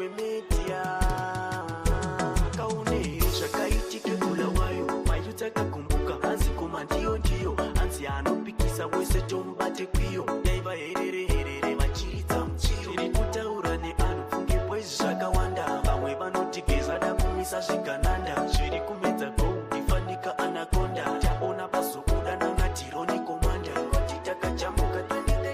Gambakwe Media. Kaune shakaitike kula wayo. Mayutaka kumbuka hansi kumandio ndio. Hansi anopikisa wese tombate kwio. Yaiva herere machirita mchio. Irikuta urane anufunge pwezi shaka wanda. Bamwe banotigeza da kumisa shikananda. Shiri kumeta go difanika anakonda. Taona baso kuda na ngatironi komanda. Kotitaka chamuka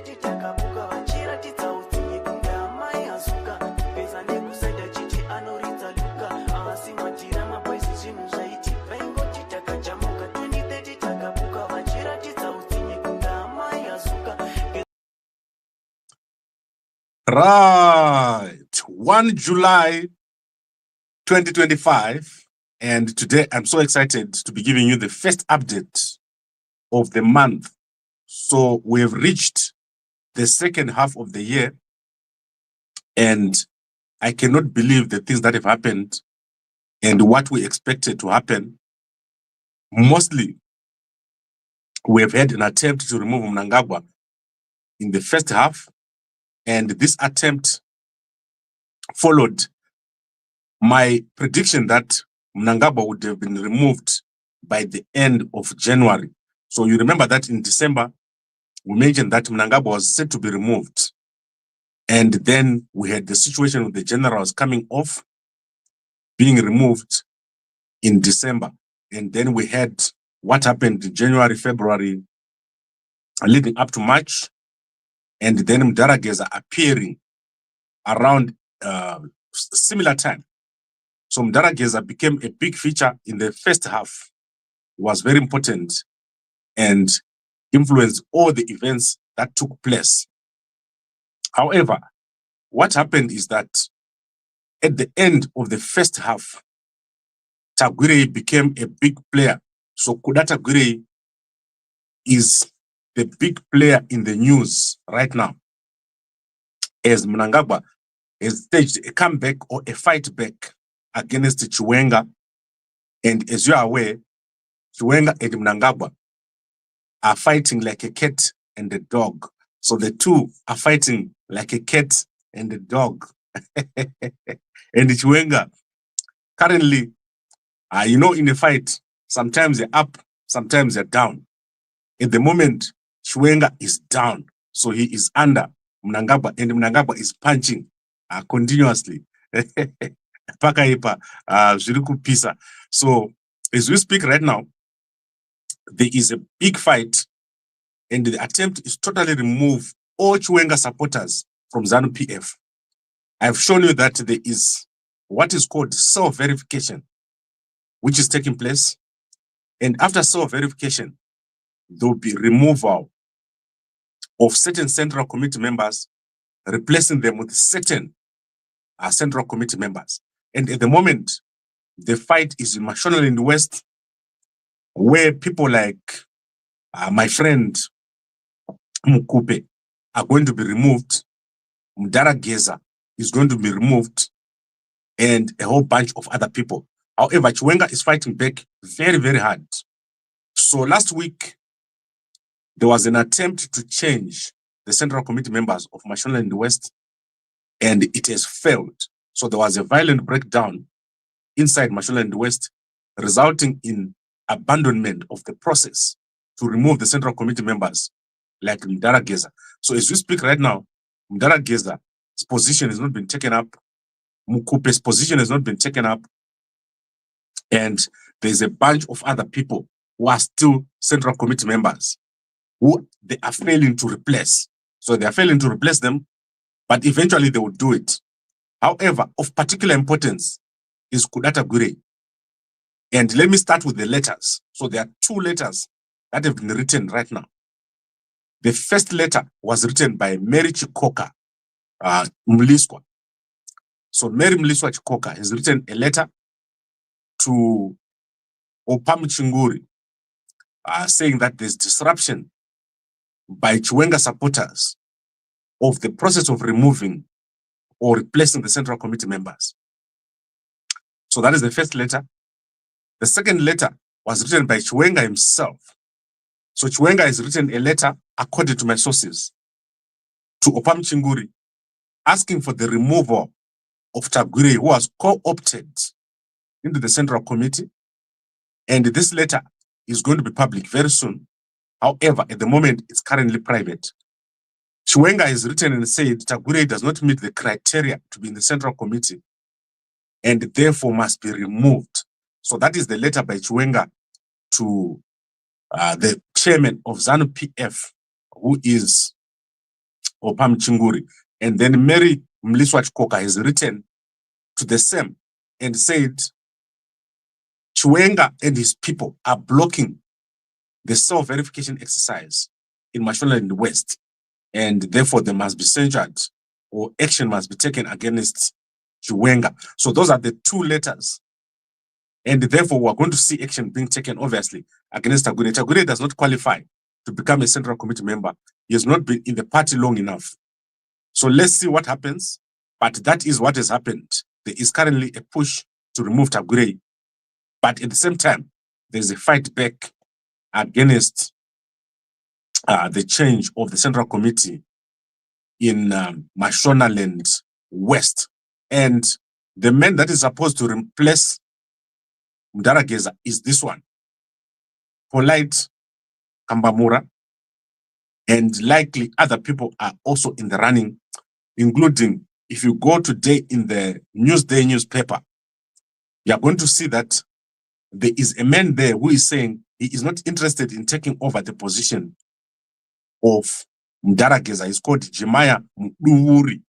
titaka buka wachira titauti nyekunda maya suka. Pesa nekusaidia chiti anorita luka. Ahasi matira mapwezi jimu zaiti. Pengo titaka chamuka titaka buka wachira titauti nyekunda maya suka. Right, 1 July 2025, and today I'm so excited to be giving you the first update of the month. So we have reached the second half of the year, and I cannot believe the things that have happened and what we expected to happen. Mostly, we have had an attempt to remove Mnannagwa in the first half, and this attempt followed my prediction that Mnannagwa would have been removed by the end of January. So you remember that in December, we mentioned that Mnannagwa was set to be removed. And then we had the situation with the generals coming off, being removed in December. And then we had what happened in January, February, leading up to March. And then Geza appearing around similar time. So Geza became a big feature in the first half, was very important and influenced all the events that took place. However, what happened is that at the end of the first half, Tagwirei became a big player. So Tagwirei is the big player in the news right now, as Mnannagwa has staged a comeback or a fight back against Chiwenga. And as you are aware, Chiwenga and Mnannagwa are fighting like a cat and a dog. So the two are fighting like a cat and a dog. And Chiwenga, currently, in a fight, sometimes they're up, sometimes they're down. At the moment, Chiwenga is down, so he is under Mnannagwa, and Mnannagwa is punching continuously. So as we speak right now, there is a big fight, and the attempt is totally remove all Chiwenga supporters from ZANU-PF. I've shown you that there is what is called self-verification, which is taking place, and after self-verification, there will be removal of certain Central Committee members, replacing them with certain Central Committee members. And at the moment, the fight is in Mashonaland West, where people like my friend Mukupe are going to be removed. Geza is going to be removed, and a whole bunch of other people. However, Chiwenga is fighting back very, very hard. So last week, there was an attempt to change the Central Committee members of Mashonaland West, and it has failed. So there was a violent breakdown inside Mashonaland West, resulting in abandonment of the process to remove the Central Committee members like Geza. So as we speak right now, Geza's position has not been taken up. Mukupe's position has not been taken up. And there's a bunch of other people who are still Central Committee members who they are failing to replace. So they are failing to replace them, but eventually they will do it. However, of particular importance is Tagwirei. And let me start with the letters. So there are two letters that have been written right now. The first letter was written by Mary Chikoka Mliswa. So Mary Mliswa Chikoka has written a letter to Oppah Muchinguri saying that there's disruption by Chiwenga supporters of the process of removing or replacing the Central Committee members. So that is the first letter. The second letter was written by Chiwenga himself. So Chiwenga has written a letter, according to my sources, to Oppah Muchinguri, asking for the removal of Tagwirei, who was co-opted into the Central Committee. And this letter is going to be public very soon. However, at the moment, it's currently private. Chiwenga has written and said Tagwirei does not meet the criteria to be in the Central Committee and therefore must be removed. So that is the letter by Chiwenga to the chairman of ZANU-PF, who is Oppah Muchinguri. And then Mary Mliswa Chikoka has written to the same and said Chiwenga and his people are blocking the self-verification exercise in Mashonaland West, and therefore they must be censured or action must be taken against Chiwenga. So those are the two letters. And therefore we're going to see action being taken, obviously, against Tagwirei. Tagwirei does not qualify to become a Central Committee member. He has not been in the party long enough. So let's see what happens. But that is what has happened. There is currently a push to remove Tagwirei. But at the same time, there's a fight back against the change of the Central Committee in Mashonaland West. And the man that is supposed to replace Geza is this one, Polite Kambamura, and likely other people are also in the running, including, if you go today in the Newsday newspaper, you are going to see that there is a man there who is saying he is not interested in taking over the position of Geza. He's called Jimaya Muduvuri.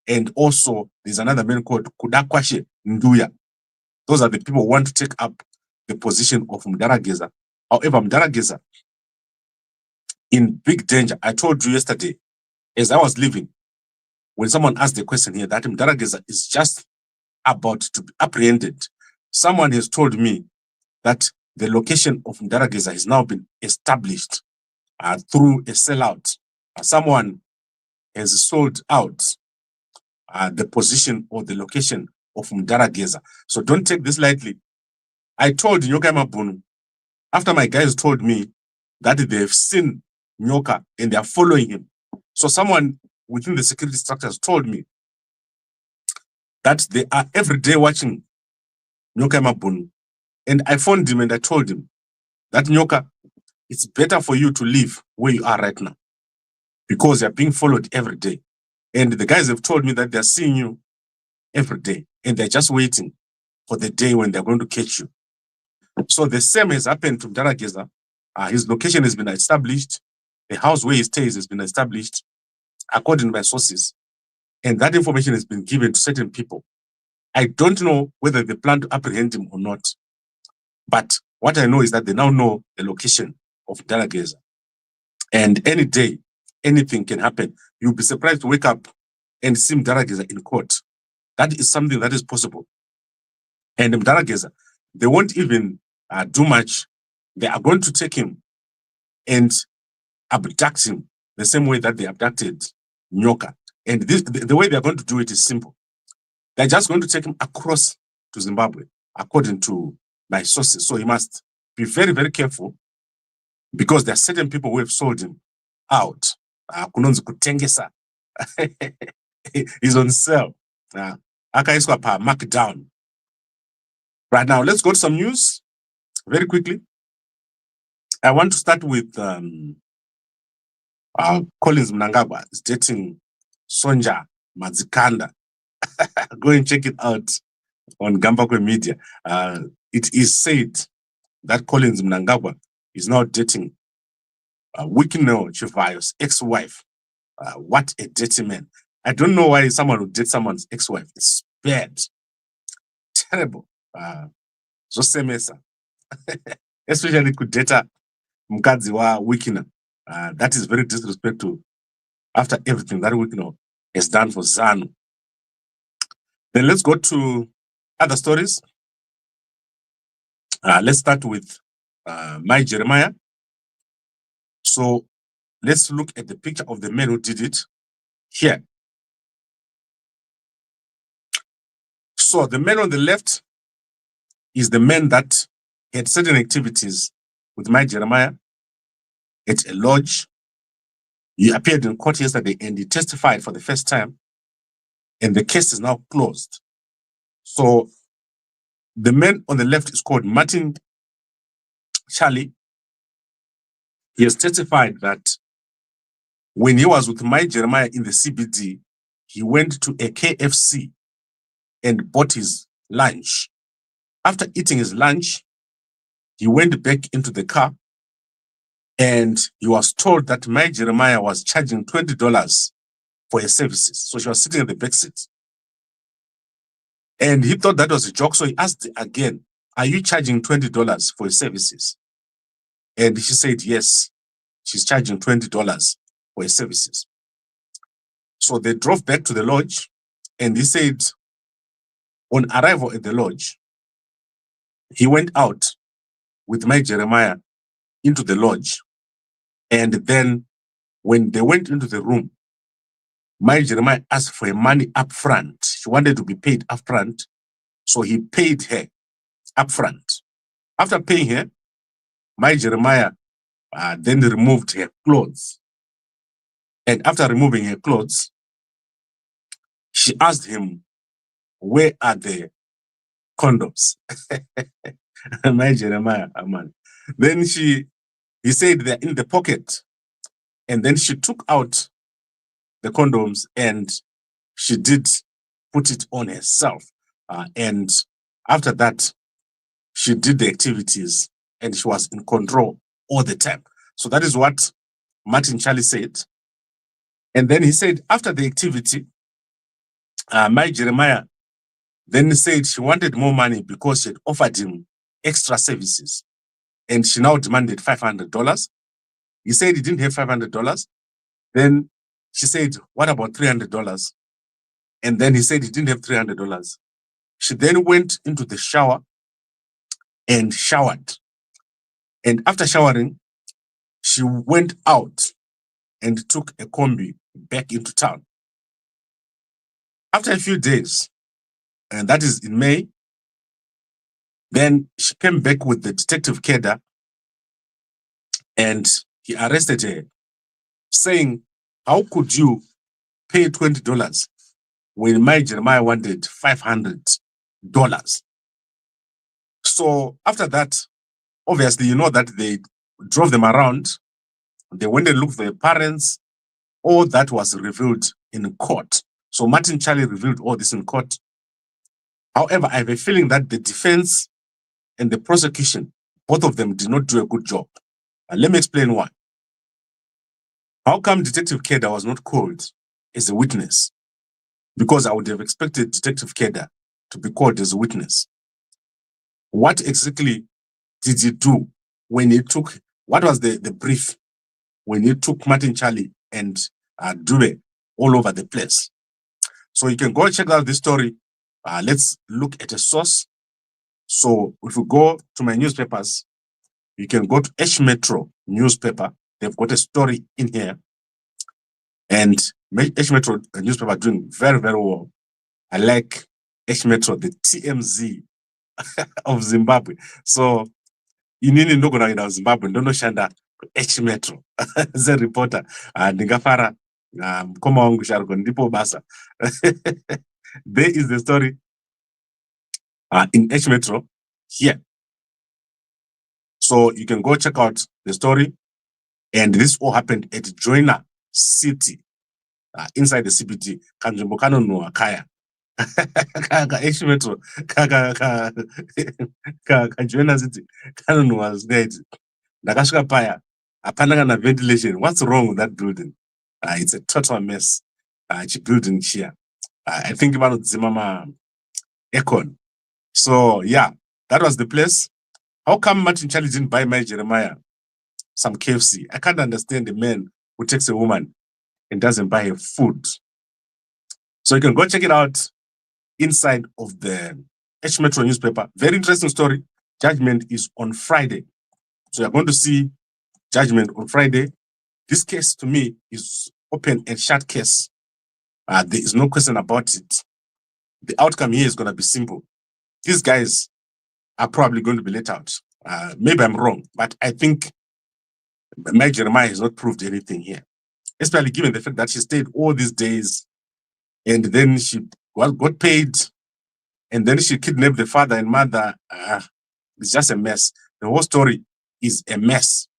And also there's another man called Kudakwashe Nduya. Those are the people who want to take up the position of Geza. However, Geza in big danger. I told you yesterday, as I was leaving, when someone asked the question here, that Geza is just about to be apprehended. Someone has told me that the location of Geza has now been established through a sellout. Someone has sold out the position or the location of Geza. So don't take this lightly. I told Nyoka Mabunu, after my guys told me that they've seen Nyoka and they are following him. So someone within the security structures told me that they are every day watching Nyoka Mabunu. And I phoned him and I told him that Nyoka, it's better for you to live where you are right now because you're being followed every day. And the guys have told me that they're seeing you every day and they're just waiting for the day when they're going to catch you. So the same has happened to Geza. His location has been established. The house where he stays has been established according to my sources. And that information has been given to certain people. I don't know whether they plan to apprehend him or not. But what I know is that they now know the location of Geza. And any day, anything can happen. You'll be surprised to wake up and see Geza in court. That is something that is possible. And Geza, they won't even do much. They are going to take him and abduct him the same way that they abducted Nyoka. And the way they're going to do it is simple. They're just going to take him across to Zimbabwe, according to my sources. So he must be very, very careful because there are certain people who have sold him out. Kunonzi kutengesa. He's on sale. Akaiswa pa markdown. Right now, let's go to some news very quickly. I want to start with Collins Mnannagwa is dating Sonja Madzikanda. Go and check it out on Gambakwe Media. It is said that Collins Mnannagwa is now dating Wikino Chivayo's ex-wife. What a dirty man. I don't know why someone would date someone's ex-wife. It's bad. Terrible. Zosemesa. Especially kudeta mkazi wa Wikina. That is very disrespectful after everything that Wikino has done for ZANU. Then let's go to other stories. Let's start with my Jeremiah. So let's look at the picture of the man who did it here. So the man on the left is the man that had certain activities with my Jeremiah at a lodge. He appeared in court yesterday and he testified for the first time. And the case is now closed. So the man on the left is called Martin Charlie. He has testified that when he was with my Jeremiah in the CBD, he went to a KFC and bought his lunch. After eating his lunch, he went back into the car and he was told that my Jeremiah was charging $20 for her services. So she was sitting in the back seat. And he thought that was a joke. So he asked again, are you charging $20 for her services? And she said, yes, she's charging $20 for her services. So they drove back to the lodge and he said, on arrival at the lodge, he went out with my Jeremiah into the lodge. And then when they went into the room, my Jeremiah asked for money up front. She wanted to be paid up front. So he paid her up front. After paying her, my Jeremiah then removed her clothes. And after removing her clothes, she asked him, where are the condoms? My Jeremiah, man. Then he said they're in the pocket. And then she took out the condoms and she did put it on herself. And after that, she did the activities and she was in control all the time. So that is what Martin Charlie said. And then he said, after the activity, my Jeremiah then said she wanted more money because she had offered him extra services. And she now demanded $500. He said he didn't have $500. Then she said, what about $300? And then he said he didn't have $300. She then went into the shower and showered. And after showering, she went out and took a combi back into town. After a few days, and that is in May, then she came back with the detective Keda and he arrested her, saying, how could you pay $20 when my Jeremiah wanted $500? So after that, obviously, you know that they drove them around. They went and looked for their parents. All that was revealed in court. So Martin Charlie revealed all this in court. However, I have a feeling that the defense and the prosecution, both of them did not do a good job. Let me explain why. How come Detective Keda was not called as a witness? Because I would have expected Detective Keda to be called as a witness. What exactly did he do when he took, what was the brief when he took Martin Charlie and Dube all over the place? So you can go check out this story. Let's look at a source. So if you go to my newspapers, you can go to H Metro newspaper. They've got a story in here. And H Metro newspaper doing very, very well. I like H Metro, the TMZ of Zimbabwe. So inini ndogonawira Zimbabwe ndonoshanda H Metro as a reporter. Ndingafara mukoma wangu Sharko ndipo basa. There is the story in H Metro here. So you can go check out the story. And this all happened at Joina City, inside the CBD. Kanjumbo kanonwa kaya. H Metro, Joina City, kanonwa state. Nakashika paya, apanda na ventilation. What's wrong with that building? It's a total mess. It's building here. I think about Zimama Econ. So yeah, that was the place. How come Martin Charlie didn't buy my Jeremiah some KFC? I can't understand the man who takes a woman and doesn't buy her food. So you can go check it out inside of the H Metro newspaper. Very interesting story. Judgment is on Friday. So you're going to see judgment on Friday. This case to me is open and shut case. There is no question about it. The outcome here is going to be simple. These guys are probably going to be let out. Maybe I'm wrong, but I think my Jeremiah has not proved anything here, especially given the fact that she stayed all these days and then she got paid and then she kidnapped the father and mother. It's just a mess. The whole story is a mess.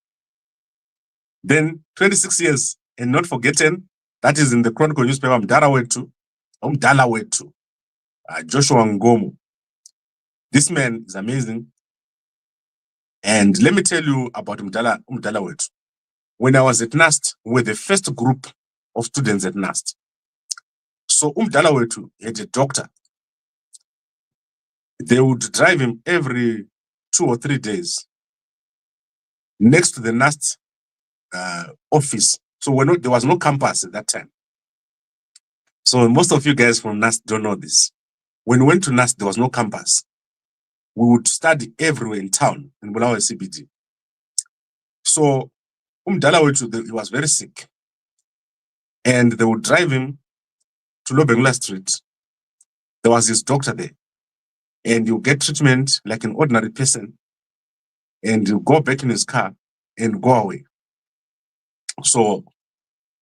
Then 26 years, and not forgotten, that is in the Chronicle newspaper, Mdala Wetu, Joshua Ngomo. This man is amazing. And let me tell you about Mdala Wetu. When I was at NAST, we were the first group of students at NAST. So Mdala Wetu had a doctor. They would drive him every 2 or 3 days next to the NAST office. So there was no campus at that time. So most of you guys from NAST don't know this. When we went to NAST, there was no campus. We would study everywhere in town, in Bulawayo CBD. So Mdala Wetu, he was very sick. And they would drive him to Lobengula Street. There was his doctor there. And you get treatment like an ordinary person. And you go back in his car and go away. So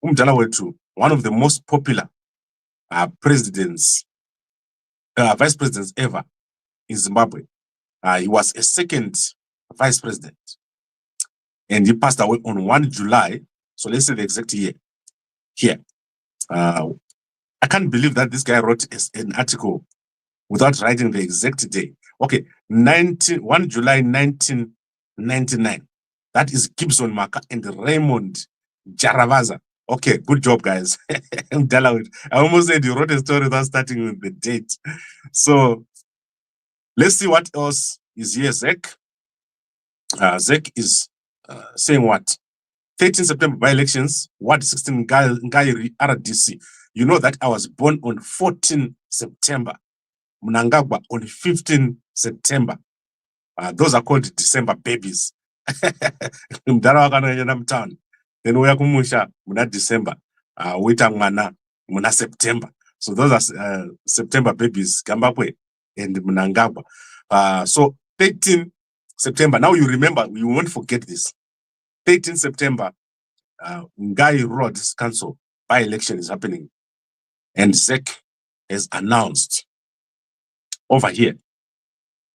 Mdala Wetu, one of the most popular vice presidents ever in Zimbabwe. He was a second vice president. And he passed away on 1 July. So let's say the exact year here. I can't believe that this guy wrote an article without writing the exact day. Okay, 1 July 1999. That is Gibson Maka and Raymond Jaravaza. Okay, good job, guys. I almost said you wrote a story without starting with the date. So let's see what else is here, Zek. Zek is saying what? 13 September by-elections, Ward 16 Ngairi RDC. You know that I was born on 14 September. Mnannagwa on 15 September. Those are called December babies. Town. Then we are kumusha muna December. Wita mwana muna September. So those are September babies, Gambakwe and Mnannagwa. So 13 September. Now you remember, you won't forget this. 13 September, Ngai Road Council by-election is happening. And ZEC has announced over here.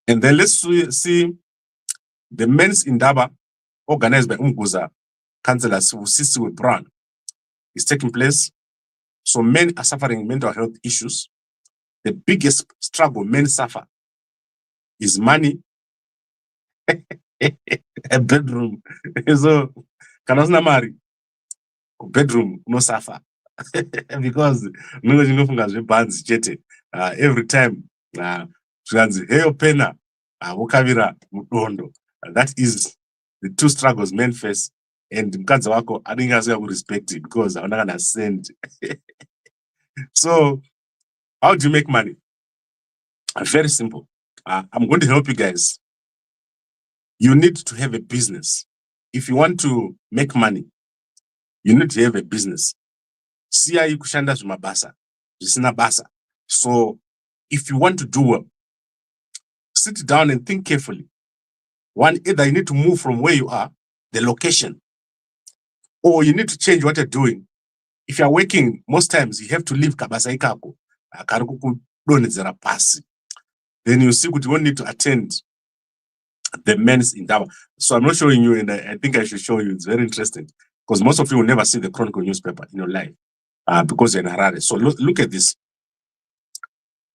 And then let's see the men's indaba organized by Umguza councillors Sisiwe Brown is taking place. So men are suffering mental health issues. The biggest struggle men suffer is money, a bedroom. So, kanasna mari, bedroom no suffer because every time that is the two struggles men face, and mkazi wako adingazi respect it because I'm not gonna send. So how do you make money? Very simple. I'm going to help you guys. You need to have a business. If you want to make money, you need to have a business. Siya kushanda zumabasa, zisina basa. So if you want to do well, sit down and think carefully. One, either you need to move from where you are, the location, or you need to change what you're doing. If you're working, most times you have to leave kabasa ikako. Then you see you won't need to attend the men's indaba. So I'm not showing you, and I think I should show you. It's very interesting because most of you will never see the Chronicle newspaper in your life because you're in Harare. So look at this.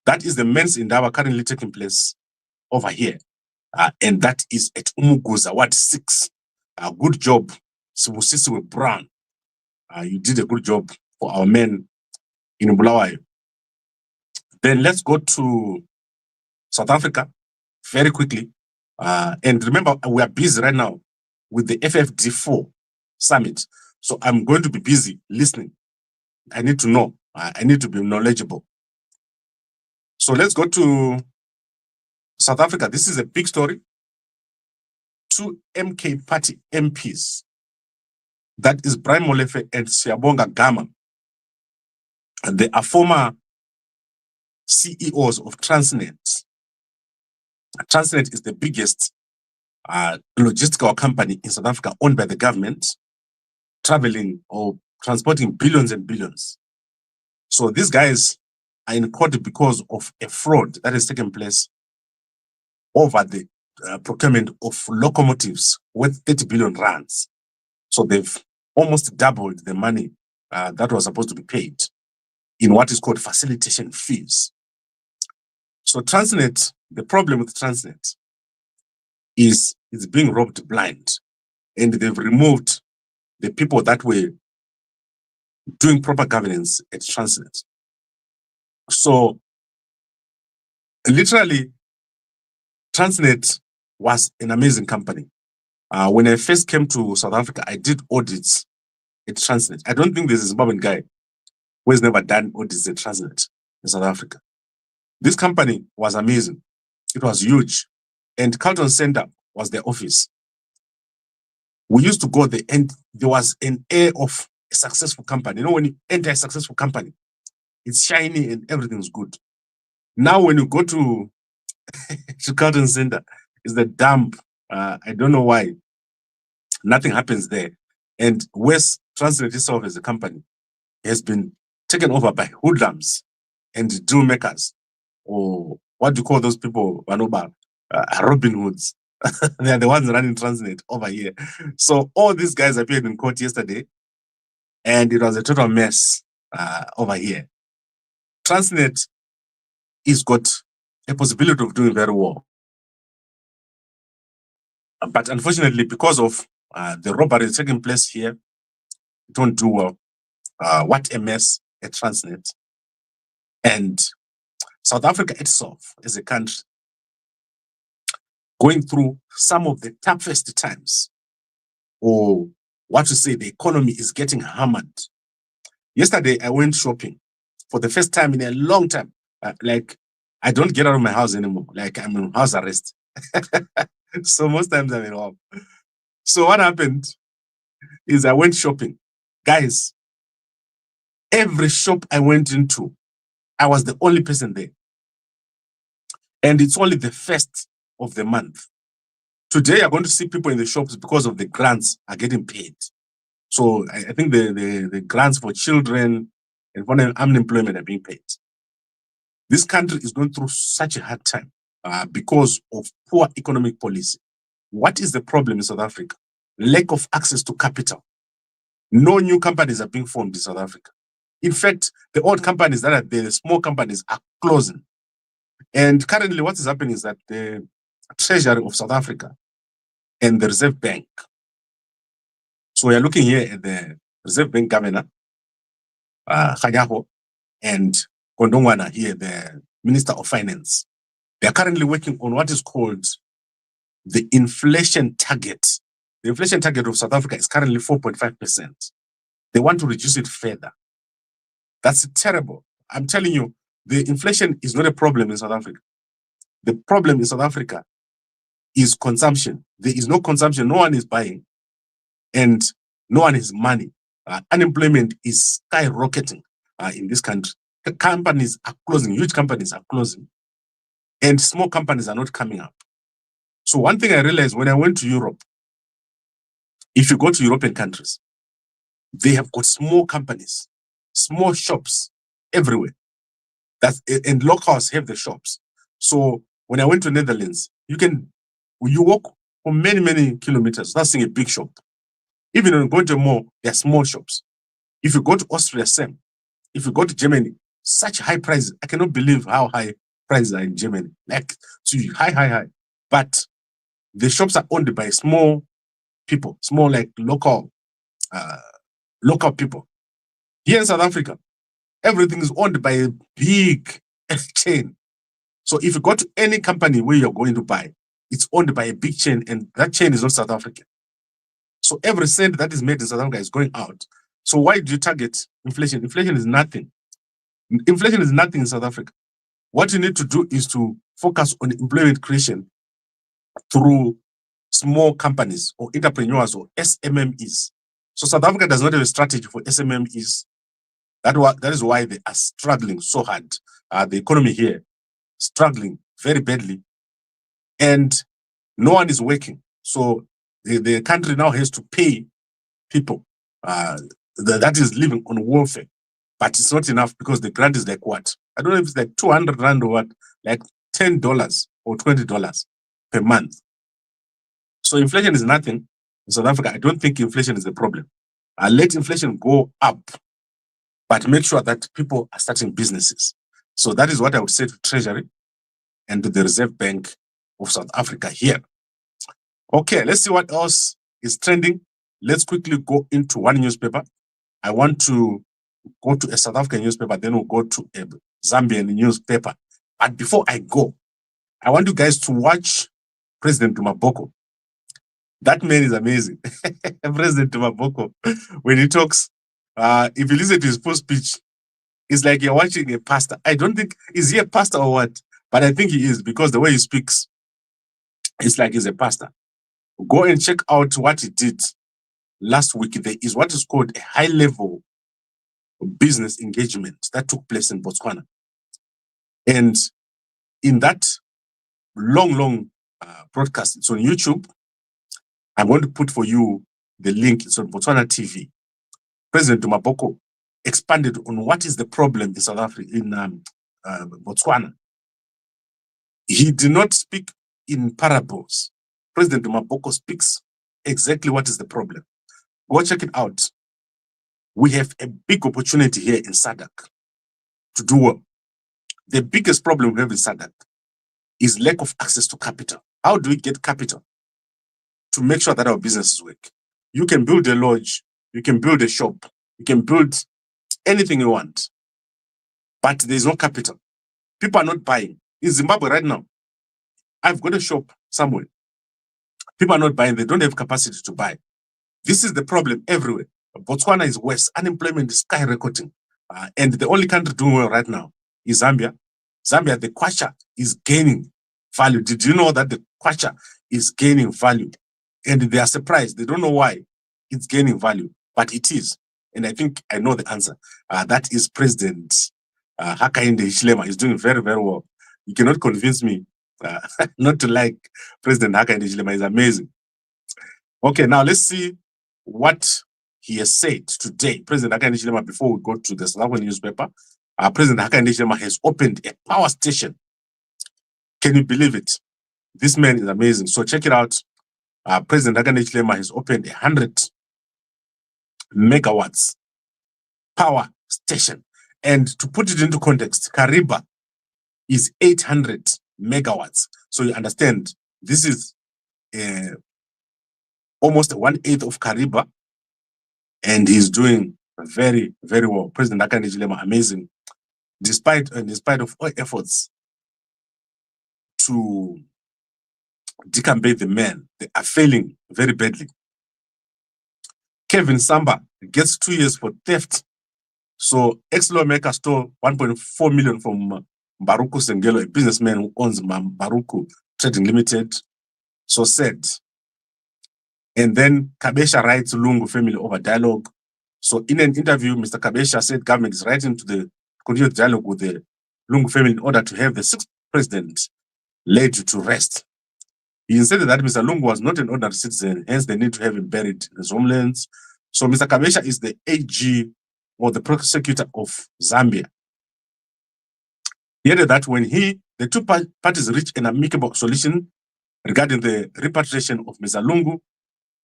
That is the men's indaba currently taking place over here. And that is at Umuguza, Ward 6. Good job, Sisiwe Brown. You did a good job for our men in Bulawayo. Then let's go to South Africa very quickly. And remember, we are busy right now with the FFD4 summit. So I'm going to be busy listening. I need to know. I need to be knowledgeable. So let's go to South Africa. This is a big story. 2 MK party MPs. That is Brian Molefe and Siyabonga Gama. And they are former CEOs of Transnet. Transnet is the biggest logistical company in South Africa owned by the government, traveling or transporting billions and billions. So these guys are in court because of a fraud that has taken place over the procurement of locomotives worth 30 billion rands. So they've almost doubled the money that was supposed to be paid in what is called facilitation fees. So Transnet, the problem with Transnet is it's being robbed blind, and they've removed the people that were doing proper governance at Transnet. So literally, Transnet was an amazing company. When I first came to South Africa, I did audits at Transnet. I don't think there's a Zimbabwean guy who has never done audits at Transnet in South Africa. This company was amazing. It was huge. And Carlton Center was their office. We used to go there, and there was an air of a successful company. You know, when you enter a successful company, it's shiny and everything's good. Now, when you go to Carlton Center, it's the dump. I don't know why. Nothing happens there. And West Transnet itself as a company has been taken over by hoodlums and deal makers, or what do you call those people, Vanoba? Robin Hoods. They are the ones running Transnet over here. So all these guys appeared in court yesterday, and it was a total mess over here. Transnet has got a possibility of doing very well. But unfortunately, because of the robbery taking place here, it won't do well. What a mess at Transnet. And South Africa itself as a country going through some of the toughest times, or what to say, the economy is getting hammered. Yesterday, I went shopping for the first time in a long time. Like, I don't get out of my house anymore. Like, I'm in house arrest. So most times I'm at home. So what happened is I went shopping. Guys, every shop I went into, I was the only person there. And it's only the first of the month. Today, you're going to see people in the shops because of the grants are getting paid. So I think the grants for children and for unemployment are being paid. This country is going through such a hard time because of poor economic policy. What is the problem in South Africa? Lack of access to capital. No new companies are being formed in South Africa. In fact, the old companies that are there, the small companies, are closing. And currently what is happening is that the Treasury of South Africa and the Reserve Bank. So we are looking here at the Reserve Bank Governor, Khanyaho, and Kondongwana here, the Minister of Finance. They are currently working on what is called the inflation target. The inflation target of South Africa is currently 4.5%. They want to reduce it further. That's terrible. I'm telling you, the inflation is not a problem in South Africa. The problem in South Africa is consumption. There is no consumption. No one is buying, and no one has money. Unemployment is skyrocketing in this country. The companies are closing. Huge companies are closing, and small companies are not coming up. So one thing I realized when I went to Europe, if you go to European countries, they have got small companies, small shops everywhere. And locals have the shops. So when I went to Netherlands, you walk for many, many kilometers, not seeing a big shop. Even when you go to a mall, there are small shops. If you go to Austria, same. If you go to Germany, such high prices. I cannot believe how high prices are in Germany. Like, so high. But the shops are owned by small people, small, like local people. Here in South Africa, everything is owned by a big chain. So if you go to any company where you're going to buy, it's owned by a big chain, and that chain is not South African. So every cent that is made in South Africa is going out. So why do you target inflation? Inflation is nothing. Inflation is nothing in South Africa. What you need to do is to focus on employment creation through small companies or entrepreneurs or SMMEs. So South Africa does not have a strategy for SMMEs. That is why they are struggling so hard. The economy here struggling very badly, and no one is working. So the country now has to pay people that is living on welfare, but it's not enough because the grant is like what? I don't know if it's like 200 rand or what, like $10 or $20 per month. So inflation is nothing in South Africa. I don't think inflation is the problem. Let inflation go up, but make sure that people are starting businesses. So that is what I would say to Treasury and to the Reserve Bank of South Africa here. Okay, let's see what else is trending. Let's quickly go into one newspaper. I want to go to a South African newspaper, then we'll go to a Zambian newspaper. But before I go, I want you guys to watch President Maboko. That man is amazing. President Maboko, when he talks, if you listen to his full speech, it's like you're watching a pastor. I don't think, is he a pastor or what? But I think he is, because the way he speaks, it's like he's a pastor. Go and check out what he did last week. There is what is called a high-level business engagement that took place in Botswana. And in that long broadcast, it's on YouTube. I'm going to put for you the link. It's on Botswana TV. President Maboko expanded on what is the problem in South Africa, in Botswana. He did not speak in parables. President Maboko speaks exactly what is the problem. Go check it out. We have a big opportunity here in SADC to do well. The biggest problem we have in SADC is lack of access to capital. How do we get capital to make sure that our businesses work? You can build a lodge, you can build a shop, you can build anything you want, but there's no capital. People are not buying. In Zimbabwe right now, I've got a shop somewhere. People are not buying. They don't have capacity to buy. This is the problem everywhere. Botswana is worse. Unemployment is skyrocketing. And the only country doing well right now is Zambia. Zambia, the kwacha is gaining value. Did you know that the kwacha is gaining value? And they are surprised. They don't know why it's gaining value, but it is. And I think I know the answer. That is President Hakainde Hichilema. He's doing very, very well. You cannot convince me not to like President Hakainde Hichilema. He's amazing. Okay, now let's see what he has said today. President Hakainde Hichilema, before we go to the South African newspaper, President Hakainde Hichilema has opened a power station. Can you believe it? This man is amazing. So check it out. President Hakainde Hichilema has opened 100 megawatts power station. And to put it into context, Kariba is 800 megawatts. So you understand, this is almost 1/8 of Kariba, and he's doing very, very well. President Hakainde Hichilema, amazing. Despite of all efforts to decampaign the men, they are failing very badly. Kevin Samba gets 2 years for theft. So ex-lawmaker stole 1.4 million from Baruku Sengelo, a businessman who owns Baruku Trading Limited. So said. And then Kabesha writes Lungu family over dialogue. So in an interview, Mr. Kabesha said government is writing to the continued dialogue with the Lungu family in order to have the 6th president laid to rest. He insisted that Mr. Lungu was not an ordinary citizen, hence they need to have him buried in his homelands. So Mr. Kabesha is the AG or the prosecutor of Zambia. He added that when the two parties reach an amicable solution regarding the repatriation of Mr. Lungu,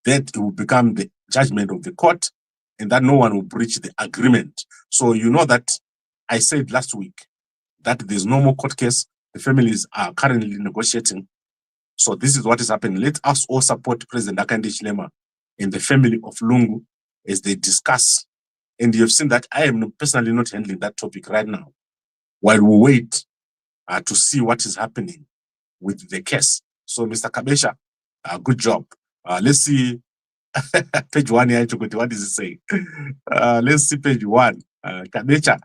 that it will become the judgment of the court and that no one will breach the agreement. So you know that I said last week that there's no more court case. The families are currently negotiating. So this is what is happening. Let us all support President Hakainde Hichilema and the family of Lungu as they discuss. And you have seen that I am personally not handling that topic right now, while we wait to see what is happening with the case. So Mr. Kabesha, good job. Let's see page 1 here. What is it saying? Let's see page 1. Kabesha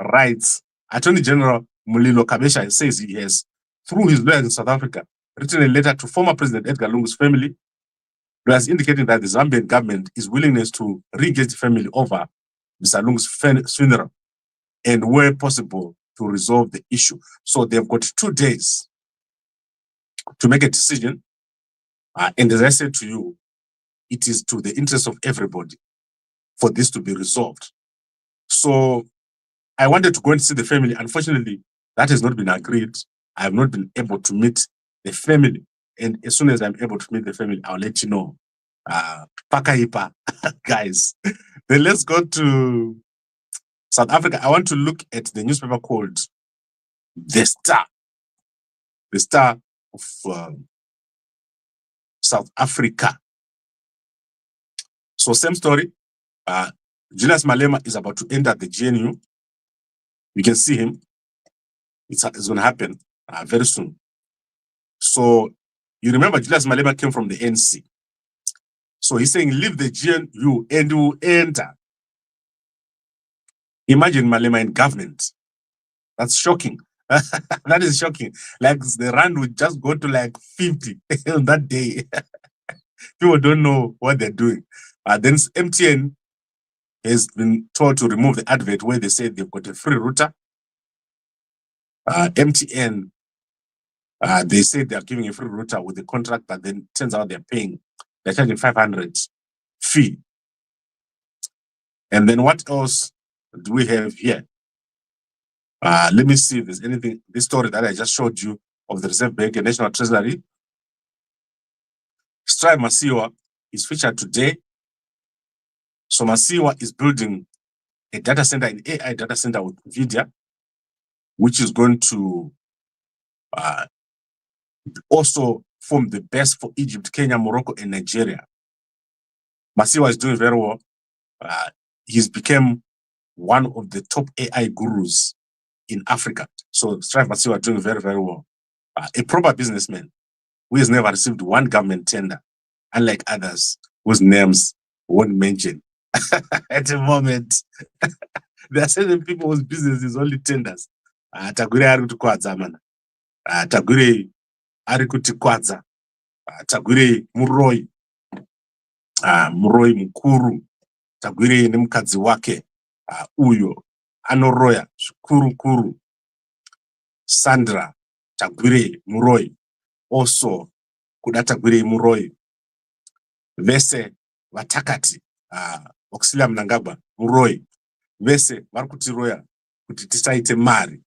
writes, Attorney General Mulilo Kabesha says he has, through his lawyers in South Africa, written a letter to former President Edgar Lungu's family, thus indicating that the Zambian government is willingness to re-engage the family over Mr. Lungu's funeral and, where possible, to resolve the issue. So they've got 2 days to make a decision. And as I said to you, it is to the interest of everybody for this to be resolved. So I wanted to go and see the family. Unfortunately, that has not been agreed. I have not been able to meet the family. And as soon as I'm able to meet the family, I'll let you know. Pakaipa, guys. Then let's go to South Africa. I want to look at the newspaper called The Star. The Star of South Africa. So same story. Julius Malema is about to enter the GNU. You can see him. It's going to happen very soon. So you remember Julius Malema came from the NC. So he's saying, leave the GNU and you enter. Imagine Malema in government. That's shocking. That is shocking. Like the rand would just go to like 50 on that day. People don't know what they're doing. Then MTN has been told to remove the advert where they say they've got a free router. MTN, they say they're giving a free router with the contract, but then turns out they're charging 500 fee. And then what else do we have here? Let me see if there's anything, this story that I just showed you of the Reserve Bank and National Treasury. Strive Masiwa is featured today. So Masiwa is building a data center, an AI data center with NVIDIA, which is going to also form the best for Egypt, Kenya, Morocco, and Nigeria. Masiwa is doing very well. He's become one of the top AI gurus in Africa. So Strive Masiwa is doing very, very well. A proper businessman who has never received one government tender, unlike others whose names won't mention. At the moment, there are certain people whose business is only tenders. Tagwirei ari kuti kwadza mana. Tagwirei ari kuti kwadza. Tagwirei muroi. Muroi mukuru. Tagwirei nemukadzi wake. Uyo anoroya zvikuru kuru. Sandra Tagwirei muroi. Also kuda Tagwirei muroi. Vese vatakati. Auxilia Mnannagwa muroi. Vese vari kutiroya kuti tisaite mari.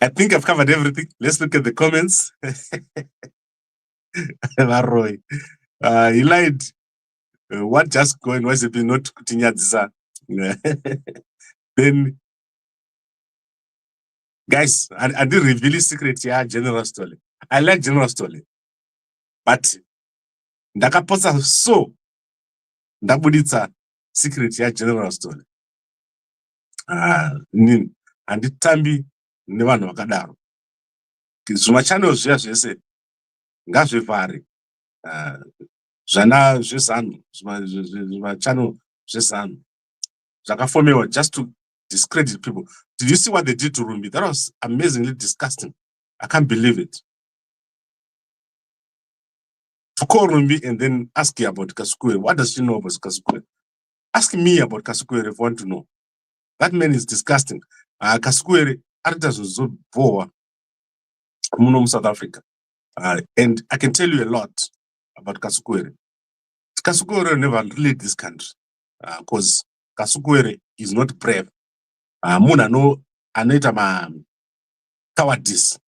I think I've covered everything. Let's look at the comments. Varoi. He lied. What just going was it not kutinyadzisa? Then, guys, I did reveal his secret here, General Story. I like General Story. But ndakaposa so ndabuditsa secret here, General Story. Nini handitambi nevanhu vakadaro. Zvima channels zviya zvese ngazvivhare. Zvana zvezanu, zvima channel zvezanu zvakafomewa just to discredit people. Did you see what they did to Rumbi? That was amazingly disgusting. I can't believe it. To call Rumbi and then ask her about Kasukure. What does she know about Kasukure? Ask me about Kasukure if you want to know. That man is disgusting. Kasukure artists was so poor in South Africa. And I can tell you a lot about Kasukure. Kasukure never lead this country because Kasukure is not brave. Muna no aneta cowardice.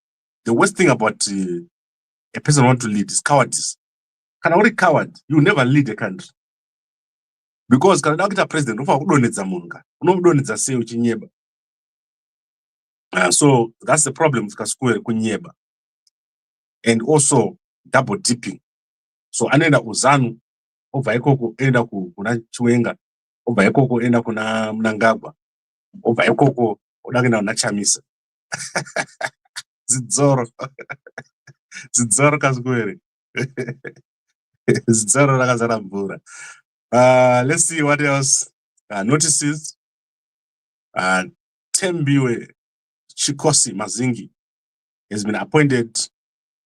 The worst thing about a person who want to lead is cowardice. Kana uri coward, you never lead a country. Because kana ukita president ufa kudonedza munga, unodonedza sei uchinyeba. So that's the problem with Kasukure kunyeba. And also double dipping. So anenda uzanu obva ikoko enda kuna Chiwenga, obva ikoko enda kuna Mnannagwa, obva ikoko oda kuenda kuna Chamisa. Zidzoro. Zidzoro Kasukure. Zidzoro rakazara mvura. Let's see what else. Notices. Tembiwe Chikosi Mazingi has been appointed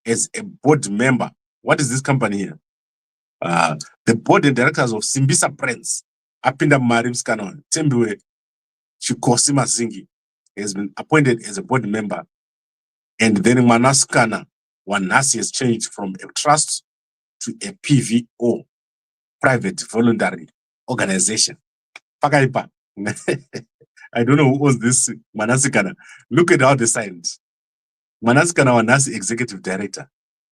as a board member. What is this company here? The board and directors of Simbisa Brands, Apinda Marims Canon, Tembiwe Chikosi Mazingi has been appointed as a board member. And then Manaskana Wanasi has changed from a trust to a PVO, private voluntary organization. Pakaipa. I don't know who owns this Manasikana. Look at how they signed. Manasikana Wanasi Executive Director.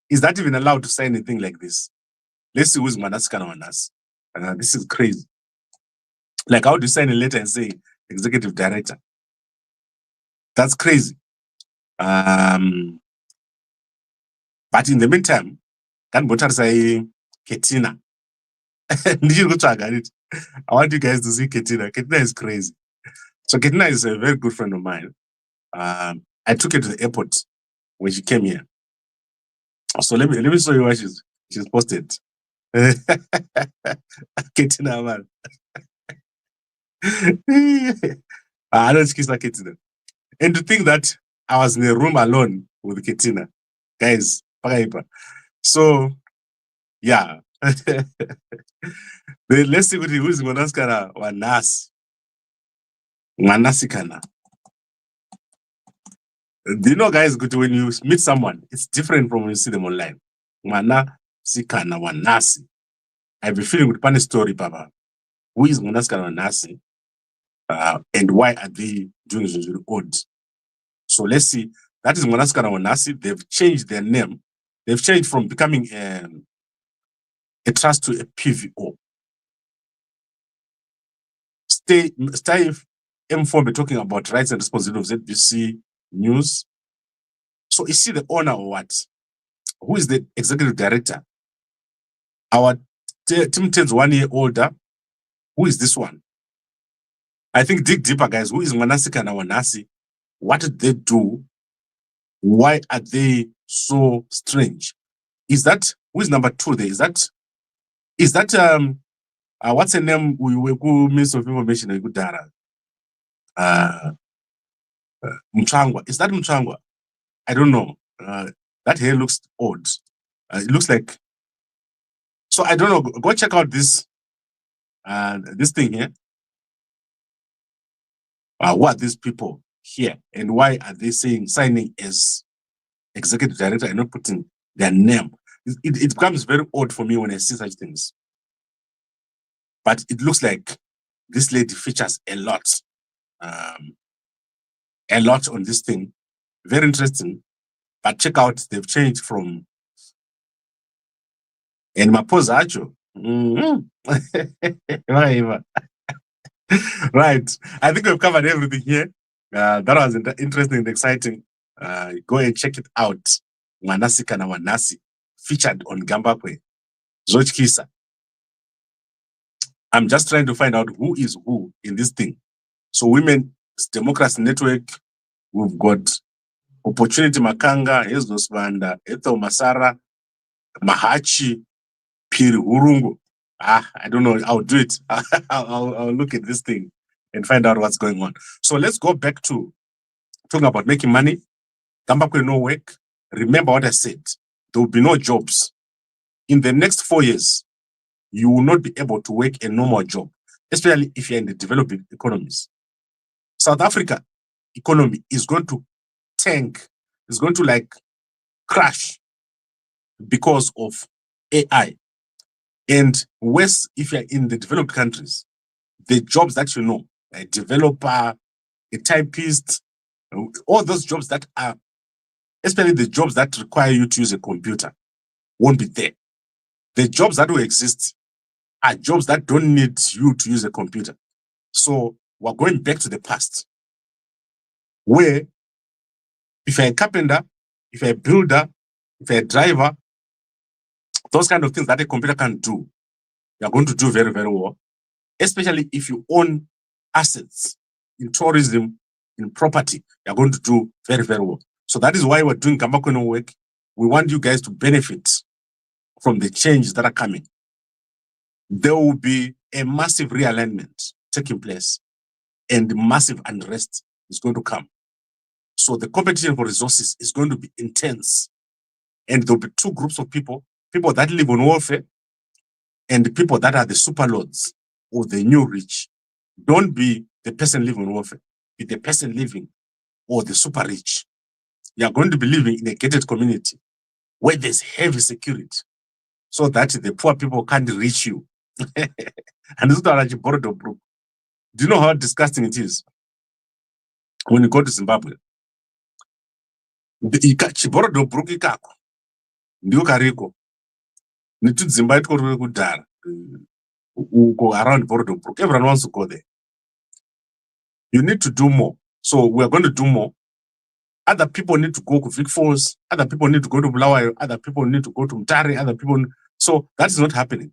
Is that even allowed to sign anything like this? Let's see who's Manasikana Wanasi. This is crazy. Like, how do you sign a letter and say Executive Director? That's crazy. But in the meantime, can Botar say Ketina? I want you guys to see Ketina. Ketina is crazy. So Ketina is a very good friend of mine. I took her to the airport when she came here. So let me show you what she's posted. Ketina, man. I don't kiss like Ketina. And to think that I was in a room alone with Ketina, guys. So yeah. Let's see who is Manasikana Wanasi. Manasikana. Do you know, guys, when you meet someone, it's different from when you see them online. Manasikana Wanasi. I've been feeling with funny story, Papa. Who is Manasikana Wanasi? And why are they doing the odd? So let's see. That is Manasikana Wanasi. They've changed their name. They've changed from becoming a trust to a PVO. Stay M4 talking about rights and responsibilities of ZBC News. So is he the owner or what? Who is the executive director? Our Tim 10's 1 year older. Who is this one? I think dig deeper, guys. Who is Manasikana Wanasi? What did they do? Why are they so strange? Is that who is number 2 there? Is that what's her name? We Minister of Information and Gudara. Mchangwa. Is that Mchangwa? I don't know. That hair looks odd. It looks like. So I don't know. Go check out this this thing here. What are these people here and why are they signing as executive director and not putting their name? It becomes very odd for me when I see such things. But it looks like this lady features a lot on this thing. Very interesting. But check out, they've changed from and Mapozacho. Right. I think we've covered everything here. That was interesting and exciting. Go and check it out. Manasikana Wanasi, featured on Gambakwe. Zochkisa. I'm just trying to find out who is who in this thing. So Women's Democracy Network, we've got Opportunity Makanga, Heznos Banda, Ethel Masara, Mahachi, Piri Hurungu. I don't know. I'll do it. I'll look at this thing and find out what's going on. So let's go back to talking about making money. Gambakwe no work. Remember what I said. There will be no jobs. In the next 4 years, you will not be able to work a normal job, especially if you're in the developing economies. South Africa economy is going to tank. It's going to like crash because of AI. And West, if you're in the developed countries, the jobs that you know, a developer, a typist, all those jobs that are, especially the jobs that require you to use a computer, won't be there. The jobs that will exist are jobs that don't need you to use a computer. So we're going back to the past, where if you're a carpenter, if you're a builder, if you're a driver, those kind of things that a computer can do, you're going to do very, very well, especially if you own assets in tourism, in property, you're going to do very, very well. So that is why we're doing Gambakwe no work. We want you guys to benefit from the changes that are coming. There will be a massive realignment taking place and massive unrest is going to come. So the competition for resources is going to be intense. And there'll be 2 groups of people that live on welfare and the people that are the super lords or the new rich. Don't be the person living on welfare. Be the person living or the super rich. You are going to be living in a gated community where there's heavy security so that the poor people can't reach you. And this is what I borrowed. Do you know how disgusting it is? when you go to Zimbabwe, chiborodo bruki kako, ndio kariko, nitu Zimbabwe kuri kudara, go around Borodo Brook. Everyone wants to go there. You need to do more. So we are going to do more. Other people need to go to Vic Falls. Other people need to go to Bulawayo. Other people need to go to Mtare. Other people. So that is not happening.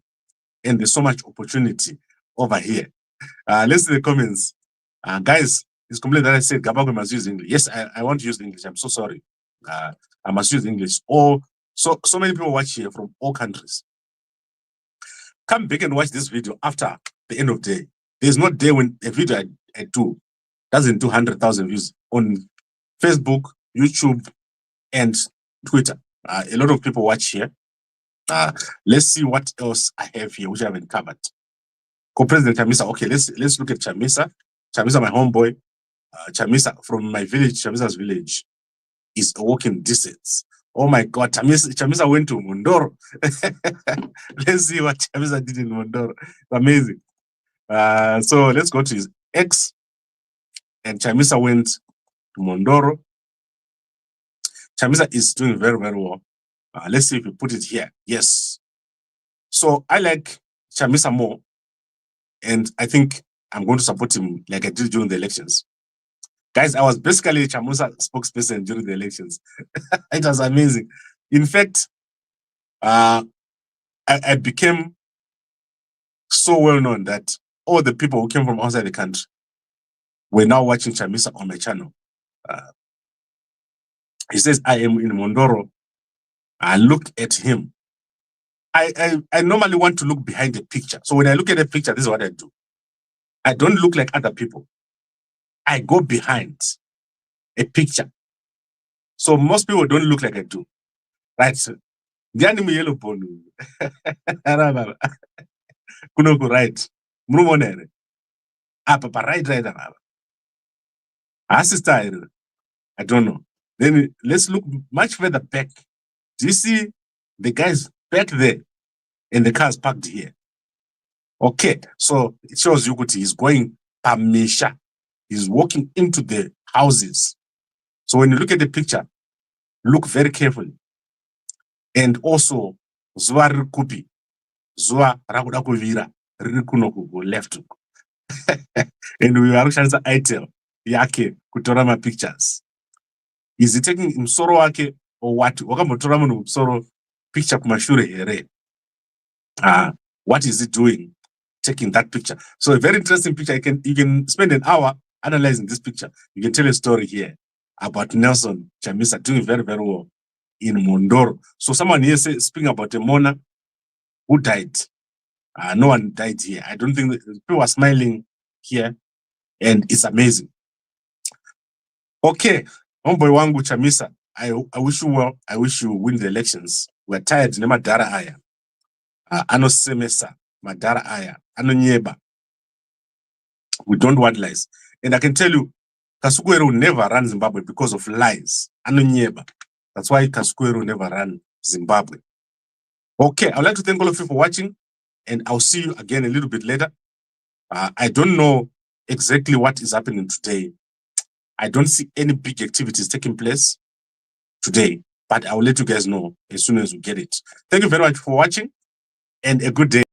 And there's so much opportunity over here. Let's see the comments. Guys, it's complete that I said Gambakwe must use English. Yes, I want to use English. I'm so sorry. I must use English. So many people watch here from all countries. Come back and watch this video after the end of the day. There's no day when a video I do doesn't do 100,000 views on Facebook, YouTube, and Twitter. A lot of people watch here. Let's see what else I have here, which I haven't covered. Co-President Chamisa. Okay, let's look at Chamisa. Chamisa, my homeboy. Chamisa from my village, Chamisa's village, is a walking distance. Oh my God, Chamisa went to Mondoro. Let's see what Chamisa did in Mondoro. Amazing. So let's go to his ex. And Chamisa went to Mondoro. Chamisa is doing very, very well. Let's see if we put it here. Yes. So I like Chamisa more. And I think I'm going to support him like I did during the elections. Guys, I was basically a Chamisa spokesperson during the elections. It was amazing. In fact, I became so well known that all the people who came from outside the country were now watching Chamisa on my channel. He says, I am in Mondoro. I look at him. I normally want to look behind the picture. So when I look at the picture, this is what I do. I don't look like other people. I go behind a picture. So most people don't look like I do. Right? The anime yellow bonu. Kunoku right. Mrumonere. Papa right. Assistant. I don't know. Then let's look much further back. Do you see the guys back there and the cars parked here? Okay, so it shows you that he's going Pamisha. He's walking into the houses. So when you look at the picture, look very carefully. And also, Zua Rikupi, Zua Rakudakuvira, Rikunoku, left. And we are showing the item, Yake, Kutorama pictures. Is he taking Msoro wake or what? Wakamotorama no Msoro picture kumashure here. What is he doing? Taking that picture. So a very interesting picture. You can spend an hour analyzing this picture. You can tell a story here about Nelson Chamisa doing very, very well in Mondoro. So someone here speaking about a Mona who died. No one died here. I don't think people are smiling here, and it's amazing. Okay, homeboy wangu Chamisa, I wish you well. I wish you win the elections. We're tired. Nema dara aya. Ano semesa, madara aya. Ano nyeba. We don't want lies. And I can tell you, Kasukuwere will never run Zimbabwe because of lies. Ano nyeba. That's why Kasukuwere will never run Zimbabwe. Okay, I'd like to thank all of you for watching, and I'll see you again a little bit later. I don't know exactly what is happening today. I don't see any big activities taking place today, but I will let you guys know as soon as we get it. Thank you very much for watching, and a good day.